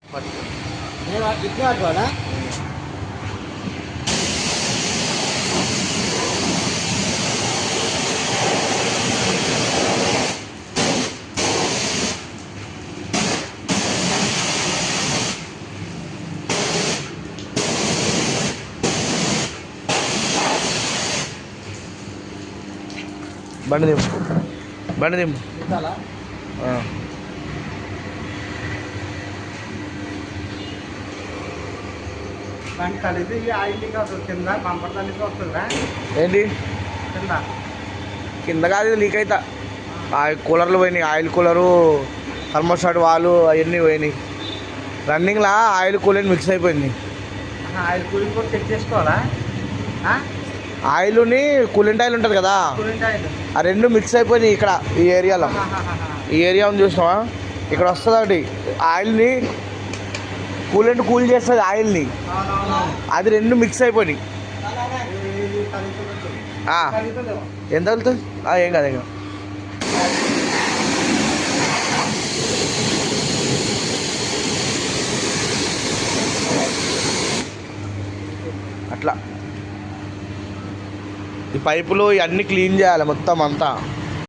ఇట్లా పట్టుకోవాలా? బండి దింపు, బండి దింపు. దానికి కలిసి ఆయిల్ లీక్ కింద బంపర్ కలిసి వస్తుందా ఏంటి కింద? కింద కాదు లీక్ అవుతా. కూలర్లు పోయినాయి, ఆయిల్ కూలరు, థర్మోస్టాట్ వాళ్ళు అవన్నీ పోయినాయి. రన్నింగ్లా ఆయిల్ కూలింగ్ మిక్స్ అయిపోయింది. ఆయిల్ కూలింగ్ కూడా చెక్ చేసుకోవాలా? ఆయిల్ని కూలింగ్ ఆయిల్ ఉంటుంది కదా, కూలింగ్ ఆయిల్ ఆ రెండు మిక్స్ అయిపోయినాయి. ఇక్కడ ఈ ఏరియాలో, ఈ ఏరియా ఉంది చూసినావా, ఇక్కడ వస్తుంది ఒకటి ఆయిల్ని కూలెంట్ కూల్ చేస్తుంది ఆయిల్ని, అది రెండు మిక్స్ అయిపోయినాయి. ఎంత వెళ్తుంది? ఏం కాదు, ఏం కాదు. అట్లా ఈ పైపులు ఇవన్నీ క్లీన్ చేయాలి మొత్తం అంతా.